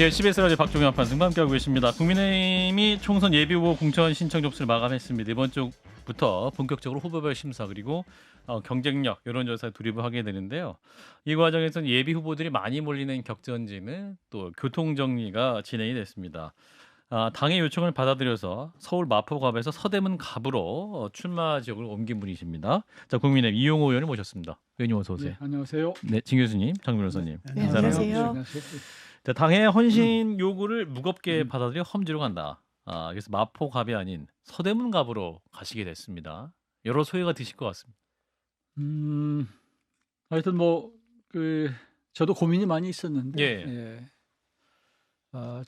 예, CBS 라디오 박종현 판승과 함께하고 계십니다. 국민의힘이 총선 예비후보 공천 신청 접수를 마감했습니다. 이번 주부터 본격적으로 후보별 심사 그리고 경쟁력, 여론조사에 돌입을 하게 되는데요. 이 과정에서는 예비 후보들이 많이 몰리는 격전지는 또 교통정리가 진행이 됐습니다. 당의 요청을 받아들여서 서울 마포갑에서 서대문 갑으로 출마 지역을 옮긴 분이십니다. 자, 국민의힘 이용호 의원을 모셨습니다. 의원님 어서 오세요. 네, 안녕하세요. 네, 진 교수님, 장 변호사님. 네, 인사드립니다. 안녕하세요. 자, 당의 헌신 요구를 무겁게 받아들여 험지로 간다. 그래서 마포갑이 아닌 서대문갑으로 가시게 됐습니다. 여러 소회가 드실 것 같습니다. 하여튼 저도 고민이 많이 있었는데, 예.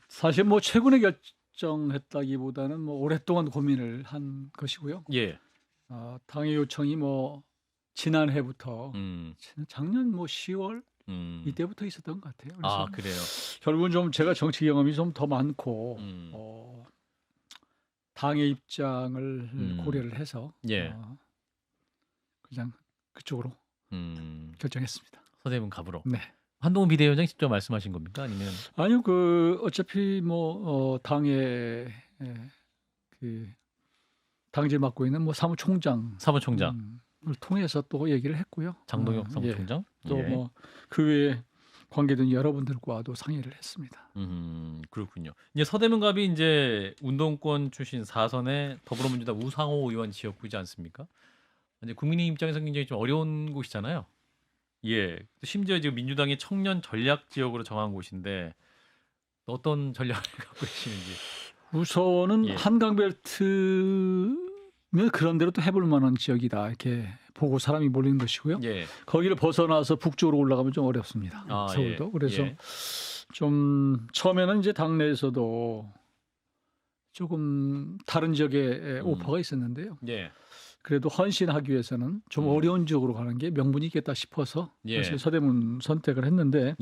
사실 최근에 결정했다기보다는 오랫동안 고민을 한 것이고요. 예. 당의 요청이 지난해부터 작년 10월 이때부터 있었던 것 같아요. 그래서 그래요. 결국은 좀 제가 정치 경험이 좀 더 많고 당의 입장을 고려를 해서 예. 그냥 그쪽으로 결정했습니다. 서대문갑으로. 네. 한동훈 비대위원장이 직접 말씀하신 겁니까? 아니면 아니요, 어차피 당의 당직 맡고 있는 사무총장 을 통해서 또 얘기를 했고요. 장동혁 사무총장 또 그 외에 관계된 여러분들과도 상의를 했습니다. 그렇군요. 이제 서대문갑이 이제 운동권 출신 4선의 더불어민주당 우상호 의원 지역구이지 않습니까? 이제 국민의힘 입장에서 굉장히 좀 어려운 곳이잖아요. 예. 심지어 지금 민주당이 청년 전략 지역으로 정한 곳인데 어떤 전략을 갖고 계시는지. 우선은 한강벨트면 그런 대로 또 해볼 만한 지역이다 이렇게 보고 사람이 몰리는 것이고요. 예. 거기를 벗어나서 북쪽으로 올라가면 좀 어렵습니다. 서울도. 예. 그래서 좀 처음에는 이제 당내에서도 조금 다른 지역에 오퍼가 있었는데요. 예. 그래도 헌신하기 위해서는 좀 어려운 지역으로 가는 게 명분이 있겠다 싶어서 사실 서대문 선택을 했는데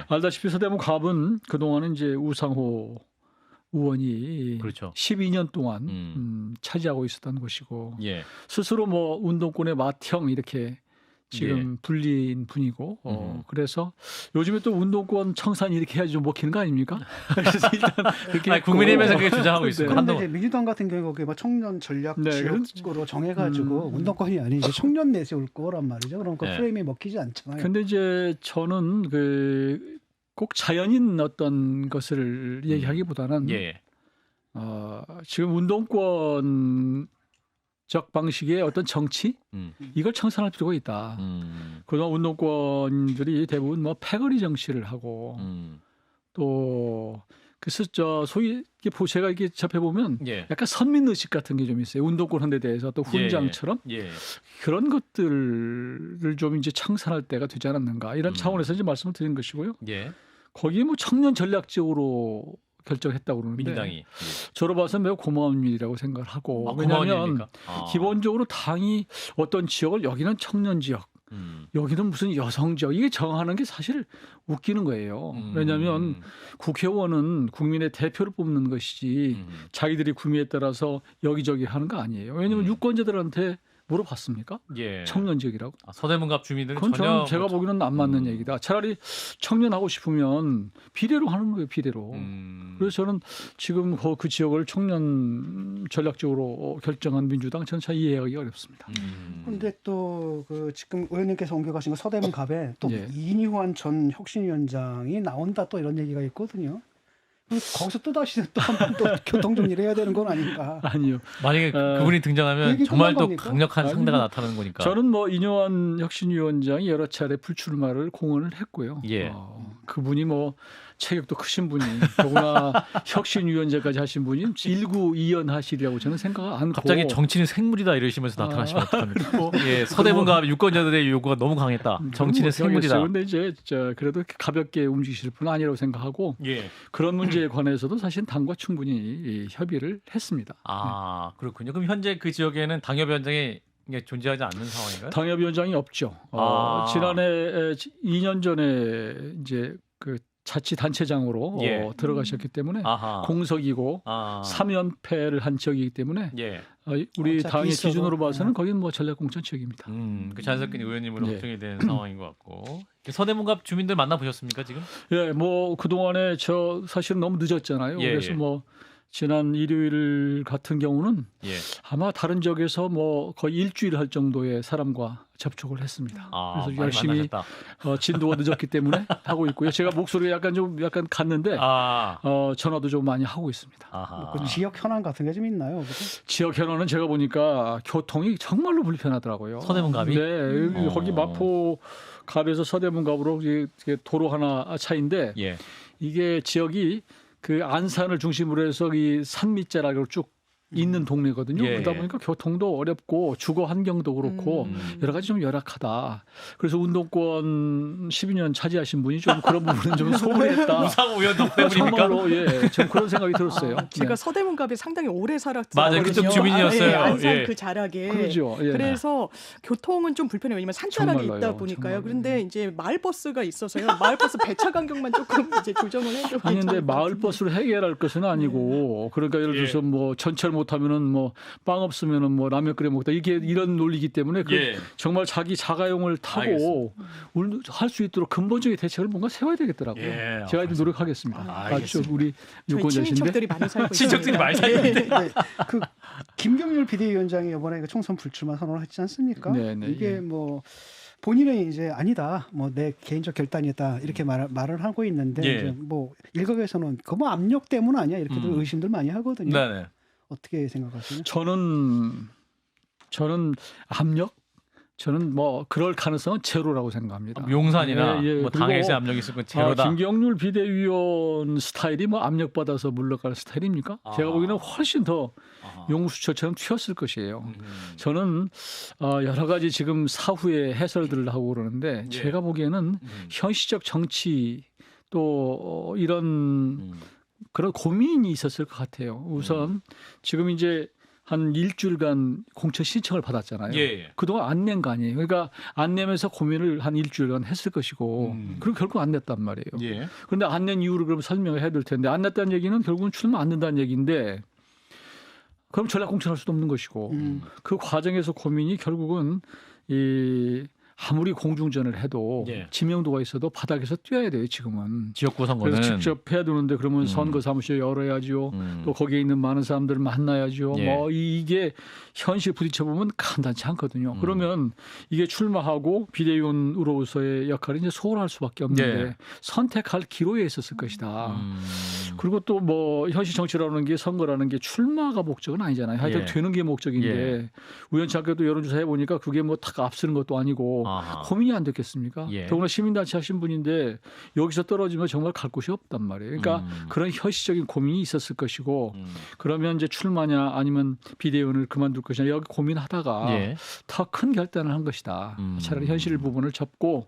알다시피 서대문 갑은 그동안은 이제 우상호 의원이 그렇죠. 12년 동안 차지하고 있었던 곳이고 스스로 운동권의 맏형 이렇게 지금 불린 분이고 그래서 요즘에 또 운동권 청산 이렇게 해야지 좀 먹히는 거 아닙니까? 그래서 일단 그렇게 국민의힘에서 그게 주장하고 있습니다. 그런데 이제 민주당 같은 경우 청년 전략 지역으로 정해가지고 운동권이 아닌 이제 청년 내세울 거란 말이죠. 그럼 그 프레임이 먹히지 않잖아요. 근데 이제 저는 꼭 자연인 어떤 것을 얘기하기보다는 지금 운동권적 방식의 어떤 정치 이걸 청산할 필요가 있다. 그동안 운동권들이 대부분 패거리 정치를 하고 또 소위 제가 이렇게 접해보면 약간 선민의식 같은 게 좀 있어요. 운동권 헌데 대해서 또 훈장처럼 그런 것들을 좀 이제 청산할 때가 되지 않았는가 이런 차원에서 이제 말씀을 드린 것이고요. 거기 청년 전략적으로 결정했다고 그러는데 민주당이 저로 봐서 매우 고마운 일이라고 생각을 하고 왜냐하면 기본적으로 당이 어떤 지역을 여기는 청년 지역 여기는 무슨 여성 지역 이게 정하는 게 사실 웃기는 거예요. 왜냐하면 국회의원은 국민의 대표를 뽑는 것이지 자기들이 구미에 따라서 여기저기 하는 거 아니에요. 왜냐하면 유권자들한테 물어봤습니까? 청년 지역이라고. 서대문갑 주민들은 그건 전혀 제가 보기에는 안 맞는 얘기다. 차라리 청년하고 싶으면 비례로 하는 거예요. 비례로. 그래서 저는 지금 그 지역을 청년 전략적으로 결정한 민주당 전차 이해하기 어렵습니다. 그런데 또 지금 의원님께서 옮겨가신 서대문갑에 또 이인환 전 혁신위원장이 나온다 또 이런 얘기가 있거든요. 거기서 또다시 또 한 번 또 교통 정리를 해야 되는 건 아닌가? 아니요. 만약에 그분이 등장하면 정말 또 강력한 상대가 나타나는 거니까. 저는 이인환 혁신위원장이 여러 차례 불출마를 공언을 했고요. 그분이 체격도 크신 분이 더구나 혁신위원장까지 하신 분이 일구이연하시리라고 저는 생각 않고 갑자기 정치는 생물이다 이러시면서 나타나시면 어떡합니까? 서대문갑 유권자들의 요구가 너무 강했다. 정치는 생물이다. 그런데 이제 그래도 가볍게 움직이실 분은 아니라고 생각하고 그런 문제에 관해서도 사실 당과 충분히 협의를 했습니다. 그렇군요. 그럼 현재 그 지역에는 당협위원장이 존재하지 않는 상황인가요? 당협위원장이 없죠. 지난해 2년 전에 이제 자치단체장으로 예. 들어가셨기 때문에 아하. 공석이고 3연패를 한 지역이기 때문에 예. 우리 어차피 당의 있어도, 기준으로 봐서는 거기는 뭐 전략공천 지역입니다. 그 자연스럽게 의원님으로 예. 확정이 된 상황인 것 같고 서대문갑 주민들 만나보셨습니까 지금? 예, 뭐 그동안에 저 사실은 너무 늦었잖아요. 예, 그래서 예. 뭐 지난 일요일 같은 경우는 예. 아마 다른 지역에서 뭐 거의 일주일 할 정도의 사람과 접촉을 했습니다. 아, 그래서 많이 열심히 만나셨다. 진도가 늦었기 때문에 하고 있고요. 제가 목소리가 약간 갔는데 전화도 좀 많이 하고 있습니다. 아하. 그 지역 현안 같은 게 좀 있나요? 그죠? 지역 현안은 제가 보니까 교통이 정말로 불편하더라고요. 서대문갑이? 네, 거기 마포갑에서 서대문갑으로 이게 도로 하나 차인데 예. 이게 지역이 그 안산을 중심으로 해서 이 산 밑자락으로 쭉 있는 동네거든요. 예. 그러다 보니까 교통도 어렵고 주거 환경도 그렇고 여러 가지 좀 열악하다. 그래서 운동권 12년 차지하신 분이 좀 그런 부분은 좀 소홀했다. 우상호 의원 덕 때문입니까? 정말로 예, 좀 그런 생각이 들었어요. 제가 네. 서대문갑에 상당히 오래 살았거든요. 맞아요. 그쪽 주민이었어요. 안산 예. 그 자락에. 그러죠. 예. 그래서 교통은 좀 불편해요. 왜냐면 산자락이 정말로요. 있다 보니까요. 정말로. 그런데 이제 마을버스가 있어서요. 마을버스 배차 간격만 조금 이제 조정을 해도 아니 근데 괜찮을 것 마을 같은데. 버스로 해결할 것은 아니고 그러니까 예를 들어서 뭐 전철 못 하면은 뭐 빵 없으면은 뭐 라면 끓여 먹다 이런 논리이기 때문에 예. 정말 자기 자가용을 타고 할 수 있도록 근본적인 대책을 뭔가 세워야 되겠더라고요. 예, 제가 이제 노력하겠습니다. 알겠습니다. 우리 저희 유권자신데 친인척들이 많이 살고 친척들이 있습니다. 많이 살고 있는데. 네, 그 김경률 비대위원장이 이번에 그 총선 불출마 선언을 했지 않습니까? 네, 네, 이게 예. 뭐 본인은 이제 아니다, 뭐 내 개인적 결단이다 이렇게 말을 하고 있는데 예. 이제 뭐 일각에서는 그 뭐 압력 때문 아니야 이렇게들 의심들 많이 하거든요. 네네. 어떻게 생각하세요? 저는 압력? 저는 뭐 그럴 가능성은 제로라고 생각합니다. 용산이나 예, 예. 뭐 그리고 당에서 압력이 있을 건 제로다. 김경률 비대위원 스타일이 뭐 압력받아서 물러갈 스타일입니까? 제가 보기에는 훨씬 더 용수철처럼 튀었을 것이에요. 저는 여러 가지 지금 사후에 해설들을 하고 그러는데 예. 제가 보기에는 현실적 정치 또 이런 그런 고민이 있었을 것 같아요. 우선 지금 이제 한 일주일간 공천 신청을 받았잖아요. 예. 그동안 안 낸 거 아니에요. 그러니까 안 내면서 고민을 한 일주일간 했을 것이고 그리고 결국 안 냈단 말이에요. 예. 그런데 안 낸 이유를 그럼 설명을 해야 될 텐데 안 냈다는 얘기는 결국은 출마 안 된다는 얘기인데 그럼 전략 공천할 수도 없는 것이고 그 과정에서 고민이 결국은 아무리 공중전을 해도 예. 지명도가 있어도 바닥에서 뛰어야 돼요. 지금은. 지역구 선거는 그래서 직접 해야 되는데 그러면 선거 사무실 열어야지요. 또 거기에 있는 많은 사람들을 만나야지요. 예. 뭐 이게 현실 부딪혀 보면 간단치 않거든요. 그러면 이게 출마하고 비대위원으로서의 역할이 이제 소홀할 수밖에 없는데 예. 선택할 기로에 있었을 것이다. 그리고 또 뭐 현실 정치라는 게 선거라는 게 출마가 목적은 아니잖아요. 하여튼 예. 되는 게 목적인데 예. 우연찮게도 여론조사 해보니까 그게 뭐 딱 앞서는 것도 아니고 고민이 안 됐겠습니까? 예. 더구나 시민단체 하신 분인데 여기서 떨어지면 정말 갈 곳이 없단 말이에요. 그러니까 그런 현실적인 고민이 있었을 것이고 그러면 이제 출마냐 아니면 비대위원을 그만둘 것이냐 여기 고민하다가 예. 더 큰 결단을 한 것이다. 차라리 현실 부분을 접고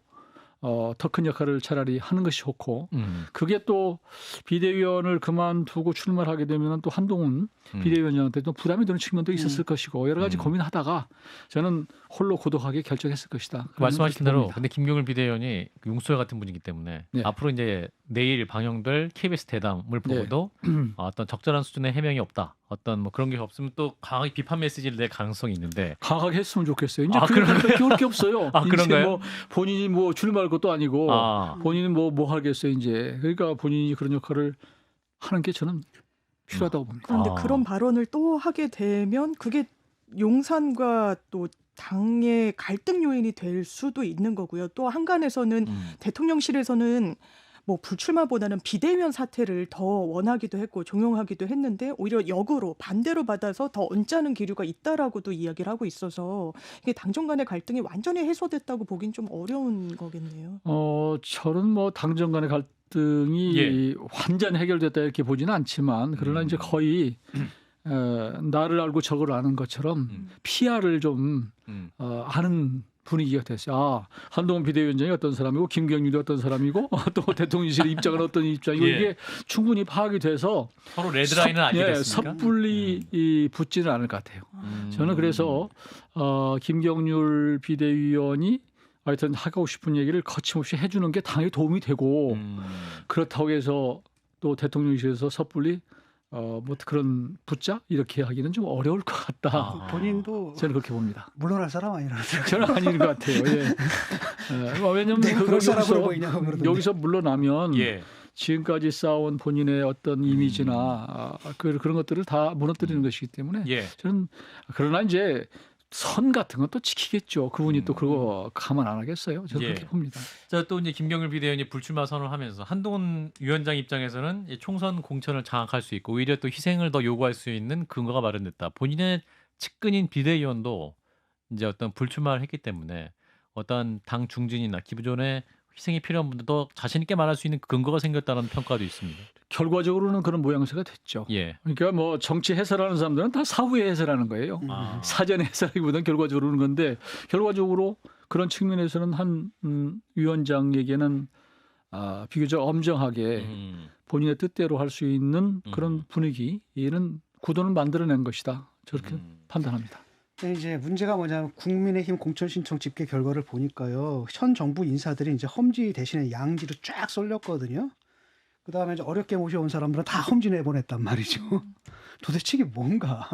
더 큰 역할을 차라리 하는 것이 좋고 그게 또 비대위원을 그만두고 출마를 하게 되면 또 한동훈 비대위원장한테도 부담이 되는 측면도 있었을 것이고 여러 가지 고민하다가 저는 홀로 고독하게 결정했을 것이다. 말씀하신 대로 봅니다. 근데 김경률 비대위원이 용소야 같은 분이기 때문에 네. 앞으로 이제 내일 방영될 KBS 대담을 보고도 어떤 적절한 수준의 해명이 없다. 어떤 뭐 그런 게 없으면 또 강하게 비판 메시지를 낼 가능성이 있는데 강하게 했으면 좋겠어요. 이제 그런가요? 그럴 게 없어요. 아, 이제 그런가요? 뭐 본인이 뭐 출마할 것도 아니고 아. 본인은 뭐 하겠어요 이제. 그러니까 본인이 그런 역할을 하는 게 저는 필요하다고 봅니다. 그런데 아. 그런 발언을 또 하게 되면 그게 용산과 또 당의 갈등 요인이 될 수도 있는 거고요. 또 한간에서는 대통령실에서는 뭐 불출마보다는 비대위원 사태를 더 원하기도 했고 종용하기도 했는데 오히려 역으로 반대로 받아서 더 언짢은 기류가 있다라고도 이야기를 하고 있어서 이게 당정 간의 갈등이 완전히 해소됐다고 보긴 좀 어려운 거겠네요. 저는 뭐 당정 간의 갈등이 완전 해결됐다 이렇게 보지는 않지만 그러나 이제 거의 나를 알고 적을 아는 것처럼 PR을 좀 아는 분위기가 됐어요. 한동훈 비대위원장이 어떤 사람이고 김경률이 어떤 사람이고 또 대통령실의 입장은 어떤 입장이고 이게 충분히 파악이 돼서 서로 레드라인은 알게 됐습니까? 섣불리 붙지는 않을 것 같아요. 저는 그래서 김경률 비대위원이 하여튼 하고 싶은 얘기를 거침없이 해주는 게 당에 도움이 되고 그렇다고 해서 또 대통령실에서 섣불리 뭐 그런 붙자 이렇게 하기는 좀 어려울 것 같다. 본인도 저는 그렇게 봅니다. 물러날 사람 아니라서 저는 아닌 것 같아요. 예. 왜냐하면 그럴 사람으로 보이냐고 그러던데. 여기서 물러나면 예. 지금까지 쌓아온 본인의 어떤 이미지나 그런 것들을 다 무너뜨리는 것이기 때문에 예. 저는 그러나 이제 선 같은 건 또 지키겠죠. 그분이 또 그거 가만 안 하겠어요. 저는 예. 그렇게 봅니다. 자, 또 이제 김경률 비대위원이 불출마 선언을 하면서 한동훈 위원장 입장에서는 이 총선 공천을 장악할 수 있고 오히려 또 희생을 더 요구할 수 있는 근거가 마련됐다. 본인의 측근인 비대위원도 이제 어떤 불출마를 했기 때문에 어떤 당 중진이나 기존에 희생이 필요한 분들도 자신 있게 말할 수 있는 근거가 생겼다는 평가도 있습니다. 결과적으로는 그런 모양새가 됐죠. 예. 그러니까 뭐 정치 해설하는 사람들은 다 사후에 해설하는 거예요. 사전에 해설하기보다는 결과적으로는 건데 결과적으로 그런 측면에서는 한 위원장에게는 비교적 엄정하게 본인의 뜻대로 할 수 있는 그런 분위기는 구도는 만들어낸 것이다. 저렇게 판단합니다. 근데 이제 문제가 뭐냐면 국민의힘 공천 신청 집계 결과를 보니까요. 현 정부 인사들이 이제 험지 대신에 양지로 쫙 쏠렸거든요. 그다음에 이제 어렵게 모셔온 사람들은 다 험지 내보냈단 말이죠. 도대체 이게 뭔가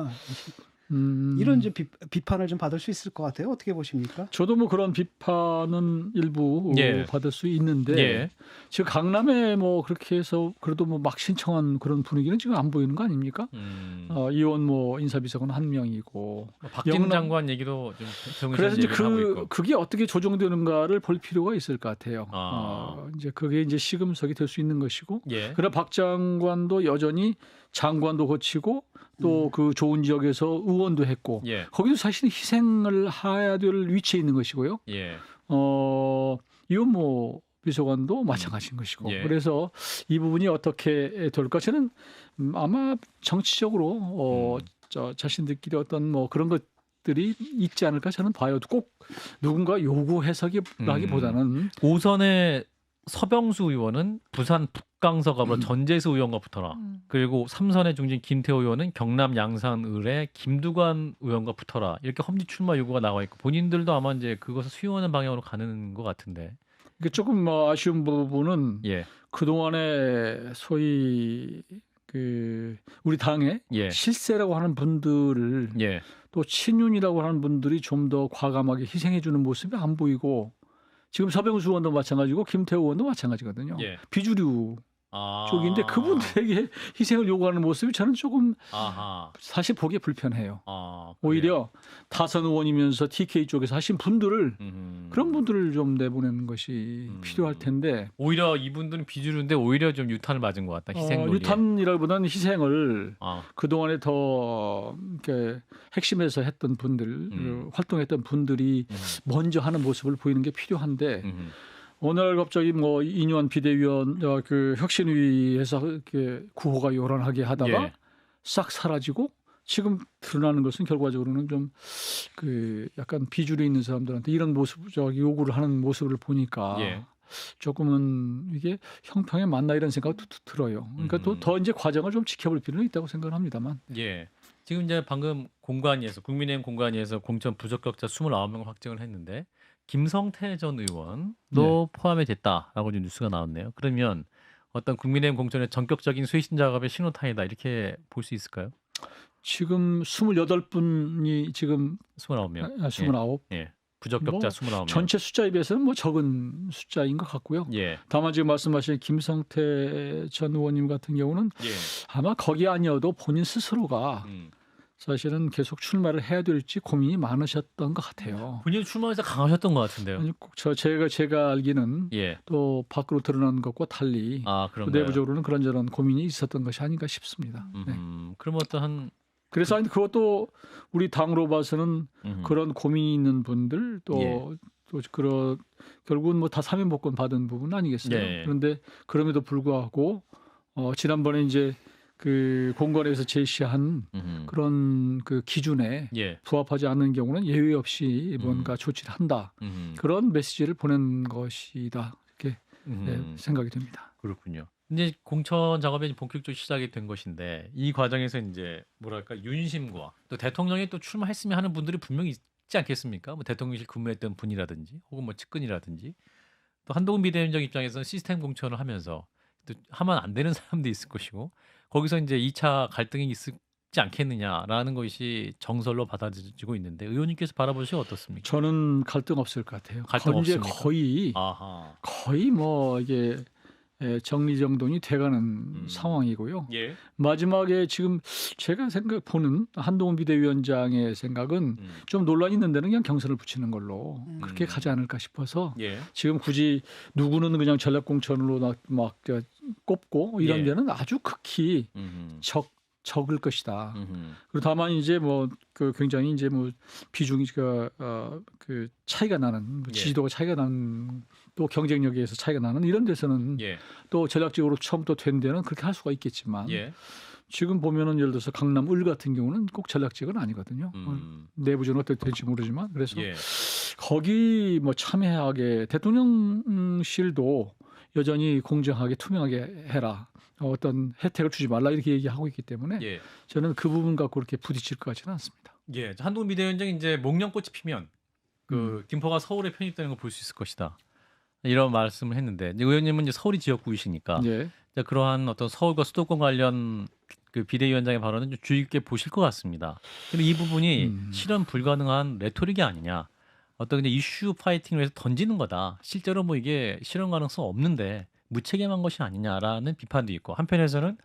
이런 이제 비판을 좀 받을 수 있을 것 같아요. 어떻게 보십니까? 저도 뭐 그런 비판은 일부 예. 받을 수 있는데 예. 지금 강남에 뭐 그렇게 해서 그래도 뭐 막 신청한 그런 분위기는 지금 안 보이는 거 아닙니까? 이원 뭐 인사비서관 한 명이고 박진 영남- 장관 얘기도 좀 그래서 이제 얘기를 하고 있고. 그게 어떻게 조정되는가를 볼 필요가 있을 것 같아요. 이제 그게 이제 시금석이 될 수 있는 것이고 예. 그러나 박 장관도 여전히 장관도 거치고 또 그 좋은 지역에서 의원도 했고 예. 거기도 사실은 희생을 해야 될 위치에 있는 것이고요. 예. 이원모 비서관도 마찬가지인 것이고 예. 그래서 이 부분이 어떻게 될까 저는 아마 정치적으로 자신들끼리 어떤 뭐 그런 것들이 있지 않을까 저는 봐요. 꼭 누군가 요구 해석이라기보다는 오선의 서병수 의원은 부산 북강서갑으로 전재수 의원과 붙어라. 그리고 3선의 중진 김태호 의원은 경남 양산을의 김두관 의원과 붙어라. 이렇게 험지 출마 요구가 나와 있고 본인들도 아마 이제 그것을 수용하는 방향으로 가는 것 같은데. 이게 조금 뭐 아쉬운 부분은 예. 그동안에 소위 그 우리 당의 예. 실세라고 하는 분들을 예. 또 친윤이라고 하는 분들이 좀 더 과감하게 희생해 주는 모습이 안 보이고 지금 서병수 의원도 마찬가지고 김태호 의원도 마찬가지거든요. 예. 비주류 쪽인데 그분들에게 희생을 요구하는 모습이 저는 조금 사실 보기 불편해요. 오히려 다선 의원이면서 TK 쪽에서 하신 분들을 그런 분들을 좀 내보내는 것이 필요할 텐데 오히려 이분들은 비주류인데 오히려 좀 유탄을 맞은 것 같다. 희생 논리에. 유탄이라기보다는 희생을 그동안에 더 이렇게 핵심에서 했던 분들 활동했던 분들이 먼저 하는 모습을 보이는 게 필요한데 오늘 갑자기 뭐 이뇨한 비대위원 그 혁신위에서 이렇게 구호가 요란하게 하다가 예. 싹 사라지고 지금 드러나는 것은 결과적으로는 좀 그 약간 비주류 있는 사람들한테 이런 모습 요구를 하는 모습을 보니까 예. 조금은 이게 형평에 맞나 이런 생각도 들어요. 그러니까 또 더 이제 과정을 좀 지켜볼 필요는 있다고 생각을 합니다만. 예. 지금 이제 방금 공관위에서 국민의힘 공관위에서 공천 부적격자 29명을 확정을 했는데 김성태 전 의원도 포함이 됐다라고 좀 뉴스가 나왔네요. 그러면 어떤 국민의힘 공천의 전격적인 수신 작업의 신호탄이다 이렇게 볼 수 있을까요? 지금 28분이 지금 29명. 29. 예. 부적격자 뭐 29명. 전체 숫자에 비해서는 뭐 적은 숫자인 것 같고요. 예. 다만 지금 말씀하신 김성태 전 의원님 같은 경우는 예. 아마 거기 아니어도 본인 스스로가 사실은 계속 출마를 해야 될지 고민이 많으셨던 것 같아요. 본인 출마에서 강하셨던 것 같은데요. 아니, 제가 알기는 예. 또 밖으로 드러난 것과 달리 또 그런가요? 내부적으로는 그런저런 고민이 있었던 것이 아닌가 싶습니다. 네. 그럼 어떠한 그래서 아니 그것도 우리 당으로 봐서는 그런 고민이 있는 분들 또 그런 결국은 뭐 다 사면복권 받은 부분 아니겠어요. 예. 그런데 그럼에도 불구하고 지난번에 이제 그 공관에서 제시한 그런 그 기준에 예. 부합하지 않는 경우는 예외 없이 뭔가 조치를 한다. 그런 메시지를 보낸 것이다. 이렇게 생각이 됩니다. 그렇군요. 이제 공천 작업이 본격적으로 시작이 된 것인데 이 과정에서 이제 뭐랄까 윤심과 또 대통령이 또 출마했으면 하는 분들이 분명히 있지 않겠습니까? 뭐 대통령실 근무했던 분이라든지 혹은 뭐 측근이라든지 또 한동훈 비대위원장 입장에서는 시스템 공천을 하면서 또 하면 안 되는 사람도 있을 것이고 거기서 이제 2차 갈등이 있지 않겠느냐라는 것이 정설로 받아들여지고 있는데 의원님께서 바라보시면 어떻습니까? 저는 갈등 없을 것 같아요. 갈등 이제 없습니까? 거의 뭐 이게 정리정돈이 돼가는 상황이고요. 예. 마지막에 지금 제가 보는 한동훈 비대위원장의 생각은 좀 논란이 있는 데는 그냥 경선을 붙이는 걸로 그렇게 가지 않을까 싶어서 예. 지금 굳이 누구는 그냥 전략공천으로 막 꼽고 이런 예. 데는 아주 극히 적을 것이다. 그리고 다만 이제 뭐 그 굉장히 이제 뭐 비중이 그 차이가 나는 예. 지지도가 차이가 나는 또 경쟁력에 의해서 차이가 나는 이런 데서는 예. 또 전략적으로 처음부터 된 데는 그렇게 할 수가 있겠지만 예. 지금 보면은 예를 들어서 강남 을 같은 경우는 꼭 전략직은 아니거든요. 내부적으로 어떻게 될지 모르지만 그래서 예. 거기 뭐 참여하게 대통령실도 여전히 공정하게 투명하게 해라. 어떤 혜택을 주지 말라 이렇게 얘기하고 있기 때문에 예. 저는 그 부분 갖고 그렇게 부딪힐 것 같지는 않습니다. 예. 한동훈 비대위원장이 이제 목련꽃이 피면 그 김포가 서울에 편입되는 걸 볼 수 있을 것이다. 이런 말씀을 했는데 이제 의원님은 이제 서울이 지역구이시니까 예. 그러한 어떤 서울과 수도권 관련 그 비대위원장의 발언은 좀 주의 깊게 보실 것 같습니다. 근데 이 부분이 실현 불가능한 레토릭이 아니냐. 어떤 그냥 이슈 파이팅을 해서 던지는 거다. 실제로 뭐 이게 실현 가능성 없는데 무책임한 것이 아니냐라는 비판도 있고 한편에서는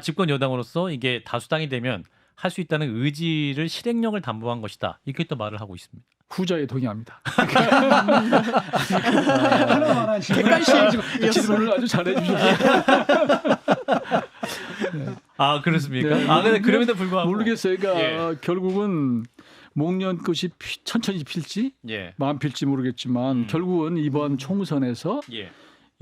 집권 여당으로서 이게 다수당이 되면 할 수 있다는 의지를 실행력을 담보한 것이다. 이렇게 또 말을 하고 있습니다. 후자에 동의합니다. 하나만한 질문을 아주 잘해 주셨어요. 그렇습니까? 네. 근데 그럼에도 불구하고 모르겠어요. 그러니까 결국은 목련꽃이 천천히 필지 마음 필지 모르겠지만 결국은 이번 총선에서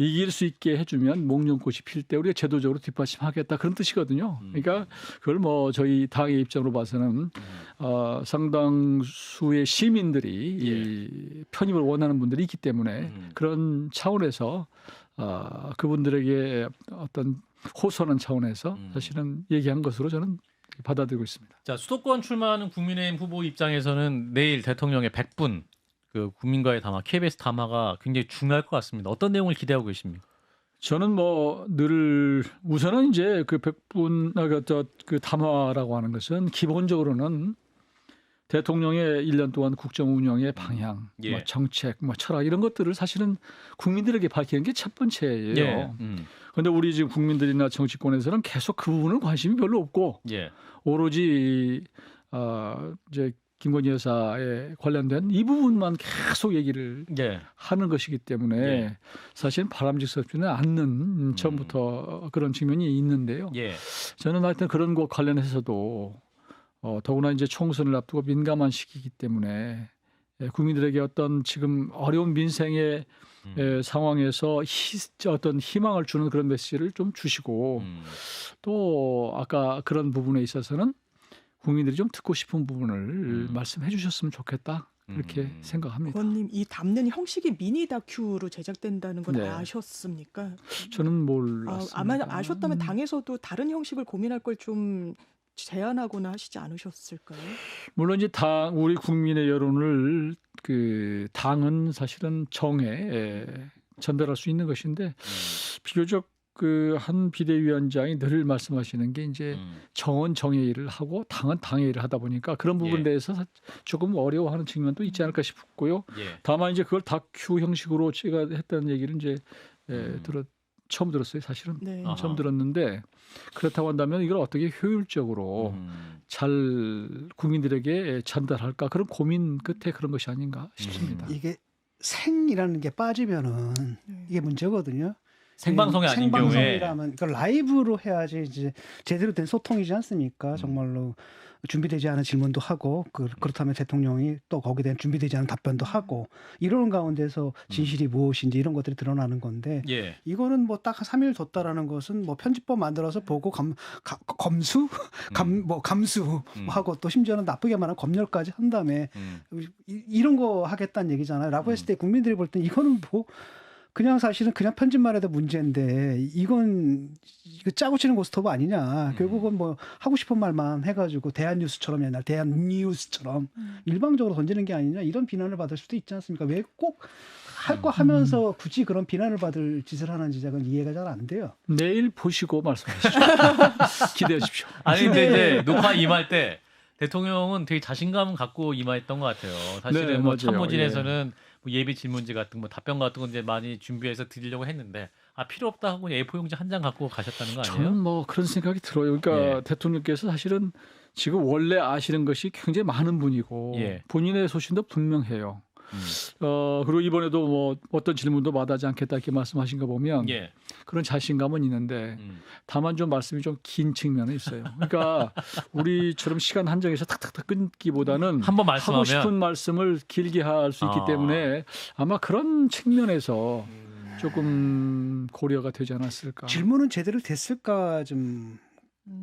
이길 수 있게 해주면 목련꽃이 필 때 우리가 제도적으로 뒷받침하겠다 그런 뜻이거든요. 그러니까 그걸 뭐 저희 당의 입장으로 봐서는 상당수의 시민들이 이 편입을 원하는 분들이 있기 때문에 그런 차원에서 그분들에게 어떤 호소하는 차원에서 사실은 얘기한 것으로 저는 받아들이고 있습니다. 자, 수도권 출마하는 국민의힘 후보 입장에서는 내일 대통령의 100분 그 국민과의 담화, KBS 담화가 굉장히 중요할 것 같습니다. 어떤 내용을 기대하고 계십니까? 저는 뭐 늘 우선은 이제 그 100분 그 담화라고 하는 것은 기본적으로는 대통령의 1년 동안 국정 운영의 방향, 뭐 정책, 뭐 철학 이런 것들을 사실은 국민들에게 밝히는 게 첫 번째예요. 그런데 우리 지금 국민들이나 정치권에서는 계속 그 부분은 관심이 별로 없고 오로지 이제 김건희 여사에 관련된 이 부분만 계속 얘기를 하는 것이기 때문에 사실 바람직스럽지는 않는 처음부터 그런 측면이 있는데요. 저는 하여튼 그런 것 관련해서도 더구나 이제 총선을 앞두고 민감한 시기이기 때문에 국민들에게 어떤 지금 어려운 민생의 상황에서 어떤 희망을 주는 그런 메시지를 좀 주시고 또 아까 그런 부분에 있어서는 국민들이 좀 듣고 싶은 부분을 말씀해 주셨으면 좋겠다. 그렇게 생각합니다. 의원님, 이 담는 형식이 미니 다큐로 제작된다는 건 네. 아셨습니까? 저는 몰랐습니다. 아마 아셨다면 당에서도 다른 형식을 고민할 걸 좀 제안하거나 하시지 않으셨을까요? 물론 이제 우리 국민의 여론을 그 당은 사실은 정에 전달할 수 있는 것인데 비교적 그 한 비대위원장이 늘 말씀하시는 게 이제 정은 정의 일을 하고 당은 당의 일을 하다 보니까 그런 부분에 대해서 조금 어려워하는 측면도 있지 않을까 싶고요. 다만 이제 그걸 다큐 형식으로 제가 했다는 얘기를 이제 처음 들었어요. 사실은 처음 들었는데 그렇다고 한다면 이걸 어떻게 효율적으로 잘 국민들에게 전달할까 그런 고민 끝에 그런 것이 아닌가 싶습니다. 이게 생이라는 게 빠지면은 이게 문제거든요. 생방송이 아닌 경우에 생방송이라면 그 라이브로 해야지 이제 제대로 된 소통이지 않습니까? 정말로 준비되지 않은 질문도 하고 그렇다면 대통령이 또 거기에 대한 준비되지 않은 답변도 하고 이러는 가운데서 진실이 무엇인지 이런 것들이 드러나는 건데 이거는 뭐 딱 3일 뒀다라는 것은 뭐 편집법 만들어서 보고 감수하고 또 심지어는 나쁘게 말하면 검열까지 한 다음에 이런 거 하겠다는 얘기잖아요. 라고 했을 때 국민들이 볼 땐 이거는 뭐 그냥 사실은 그냥 편집만 해도 문제인데 이건 이거 짜고 치는 고스톱 아니냐. 결국은 뭐 하고 싶은 말만 해가지고 대한뉴스처럼 옛날 대한뉴스처럼 일방적으로 던지는 게 아니냐 이런 비난을 받을 수도 있지 않습니까? 왜 꼭 할 거 하면서 굳이 그런 비난을 받을 짓을 하는지 저는 이해가 잘 안 돼요. 내일 보시고 말씀하시죠. 기대해 주십시오. 아니 근데 이제 녹화 임할 때 대통령은 되게 자신감 갖고 임했던 것 같아요. 사실은 네, 뭐 맞아요. 참모진에서는 뭐 예비 질문지 같은 거 답변 같은 거 이제 많이 준비해서 드리려고 했는데 필요 없다 하고 A4 용지 한 장 갖고 가셨다는 거 아니에요? 저는 뭐 그런 생각이 들어요. 그러니까 예. 대통령께서 사실은 지금 원래 아시는 것이 굉장히 많은 분이고 예. 본인의 소신도 분명해요. 그리고 이번에도 뭐 어떤 질문도 마다하지 않겠다 이렇게 말씀하신 거 보면 예. 그런 자신감은 있는데 다만 좀 말씀이 좀 긴 측면은 있어요. 그러니까 우리처럼 시간 한정해서 탁탁탁 끊기보다는 한번 하고 말씀하면 싶은 말씀을 길게 할 수 있기 때문에 아마 그런 측면에서 조금 고려가 되지 않았을까. 질문은 제대로 됐을까 좀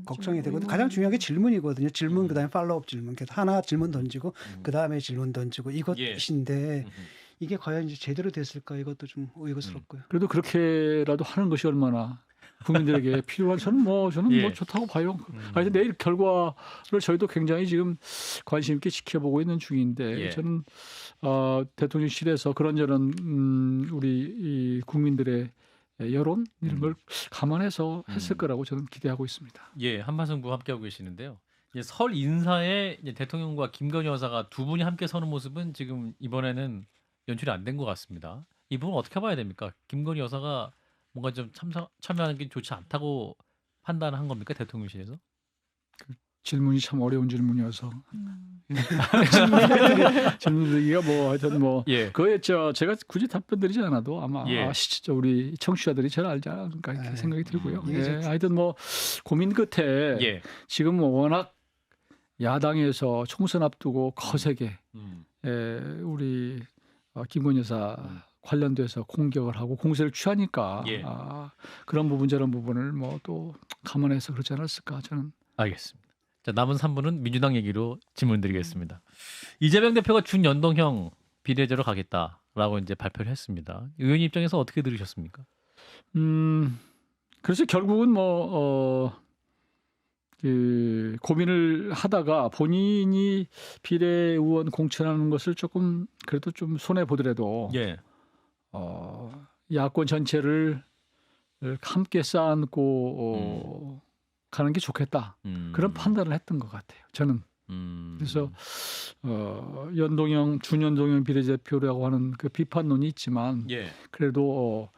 걱정이 되거든요. 가장 중요한 게 질문이거든요. 질문 그다음에 팔로우업 질문. 그래서 하나 질문 던지고 그다음에 질문 던지고 이것인데 이게 과연 이제 제대로 됐을까 이것도 좀 의구스럽고요. 그래도 그렇게라도 하는 것이 얼마나 국민들에게 필요한 저는 뭐 좋다고 봐요. 하여튼 내일 결과를 저희도 굉장히 지금 관심 있게 지켜보고 있는 중인데 저는 대통령실에서 그런저런 우리 이 국민들의 여론 이런 걸 감안해서 했을 거라고 저는 기대하고 있습니다. 예, 한마승부 함께하고 계시는데요. 이제 설 인사에 이제 대통령과 김건희 여사가 두 분이 함께 서는 모습은 지금 이번에는 연출이 안 된 것 같습니다. 이 부분 어떻게 봐야 됩니까? 김건희 여사가 뭔가 좀 참여하는 게 좋지 않다고 판단한 겁니까 대통령실에서? 질문이 참 어려운 질문이어서 질문드리기가 뭐 하여튼 뭐 그거에 제가 굳이 답변드리지 않아도 아마 아시죠 우리 청취자들이 잘 알지 않을까 이렇게 생각이 들고요. 하여튼 뭐 고민 끝에 지금 워낙 야당에서 총선 앞두고 거세게 우리 김건희 여사 관련돼서 공격을 하고 공세를 취하니까 그런 부분 저런 부분을 뭐 또 감안해서 그렇지 않았을까 저는. 알겠습니다. 자, 남은 3분은 민주당 얘기로 질문드리겠습니다. 이재명 대표가 준연동형 비례제로 가겠다라고 이제 발표를 했습니다. 의원님 입장에서 어떻게 들으셨습니까? 그래서 결국은 그 고민을 하다가 본인이 비례의원 공천하는 것을 조금 그래도 좀 손해 보더라도 야권 전체를 함께 쌓고 가는 게 좋겠다. 그런 판단을 했던 것 같아요. 저는. 그래서 준연동형 비례대표라고 하는 그 비판론이 있지만 그래도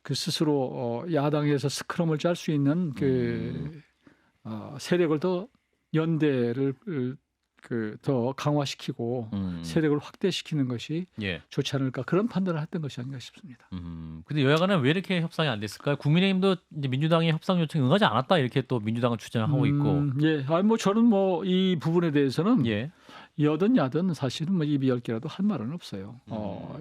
그 스스로 야당에서 스크럼을 짤 수 있는 그 세력을 더 연대를 더 강화시키고 세력을 확대시키는 것이 좋지 않을까 그런 판단을 했던 것이 아닌가 싶습니다. 근데 여야간은 왜 이렇게 협상이 안 됐을까요? 국민의힘도 이제 민주당의 협상 요청 응하지 않았다 이렇게 또 민주당은 주장을 하고 있고. 뭐 저는 뭐 이 부분에 대해서는 여든 야든 사실은 뭐 입이 10개라도 할 말은 없어요.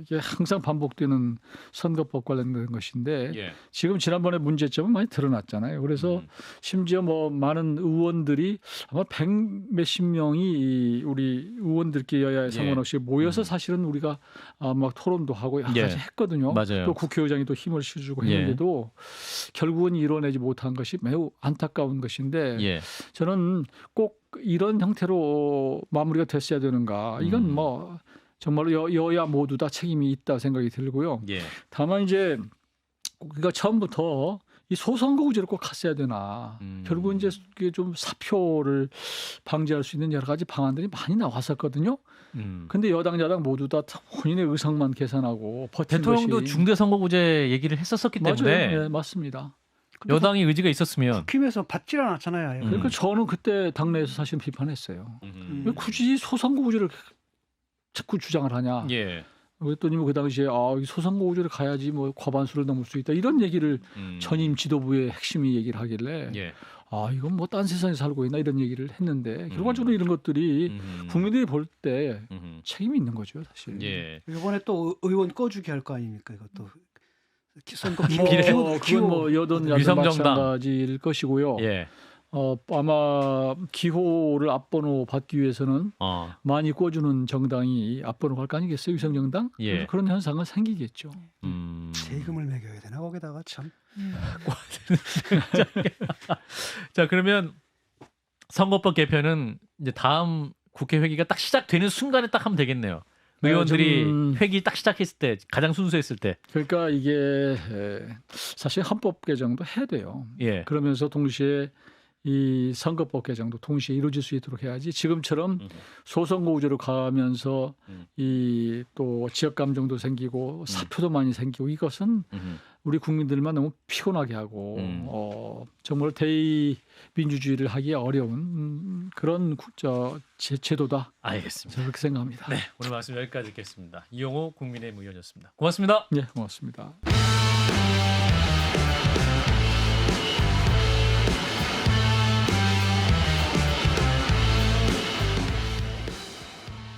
이게 항상 반복되는 선거법 관련된 것인데 지금 지난번에 문제점은 많이 드러났잖아요. 그래서 심지어 뭐 많은 의원들이 아마 100 몇십 명이 우리 의원들끼리 여야에 상관없이 모여서 사실은 우리가 막 토론도 하고 여러 가지 했거든요. 맞아요. 또 국회의장이 또 힘을 실어주고 했는데도 결국은 이뤄내지 못한 것이 매우 안타까운 것인데 저는 꼭 이런 형태로 마무리가 됐어야 되는가. 이건 뭐 정말로 여야 모두 다 책임이 있다 생각이 들고요. 다만 이제 우리가 처음부터 이 소선거구제를 꼭 갔어야 되나. 결국 이제 이게 좀 사표를 방지할 수 있는 여러 가지 방안들이 많이 나왔었거든요. 근데 여당 야당 모두 다 본인의 의상만 계산하고 버틴 대통령도 것이. 중대선거구제 얘기를 했었기 때문에 맞아요. 맞습니다. 여당이 의지가 있었으면 국힘에서 받질 않았잖아요. 그러니까 저는 그때 당내에서 사실 비판했어요. 왜 굳이 소선거구제를 자꾸 주장을 하냐. 그랬더니 그 당시에 소선거구제를 가야지 뭐 과반수를 넘을 수 있다 이런 얘기를 전임 지도부의 핵심이 얘기를 하길래 이건 뭐 딴 세상에 살고 있나 이런 얘기를 했는데 결과적으로 이런 것들이 국민들이 볼 때 책임이 있는 거죠 사실. 이번에 또 의원 꺼주기 할 거 아닙니까 이것도. 그건 뭐 여든 야든 마찬가지일 것이고요. 아마 기호를 앞번호 받기 위해서는 많이 꿔주는 정당이 앞번호 갈 거 아니겠어요? 위성정당? 예. 그런 현상은 생기겠죠. 세금을 매겨야 되나 거기다가 참. 자, 그러면 선거법 개편은 이제 다음 국회 회기가 딱 시작되는 순간에 딱 하면 되겠네요. 의원들이 회기 딱 시작했을 때, 가장 순수했을 때. 그러니까 이게 사실 헌법 개정도 해야 돼요. 예. 그러면서 동시에 이 선거법 개정도 동시에 이루어질 수 있도록 해야지. 지금처럼 소선거 구조로 가면서 이 또 지역 감정도 생기고 사표도 많이 생기고 이것은 우리 국민들만 너무 피곤하게 하고 정말 대의민주주의를 하기 어려운 그런 제도다. 알겠습니다. 저는 그렇게 생각합니다. 네, 오늘 말씀 여기까지 듣겠습니다. 이용호 국민의힘 의원이었습니다. 고맙습니다. 네, 고맙습니다.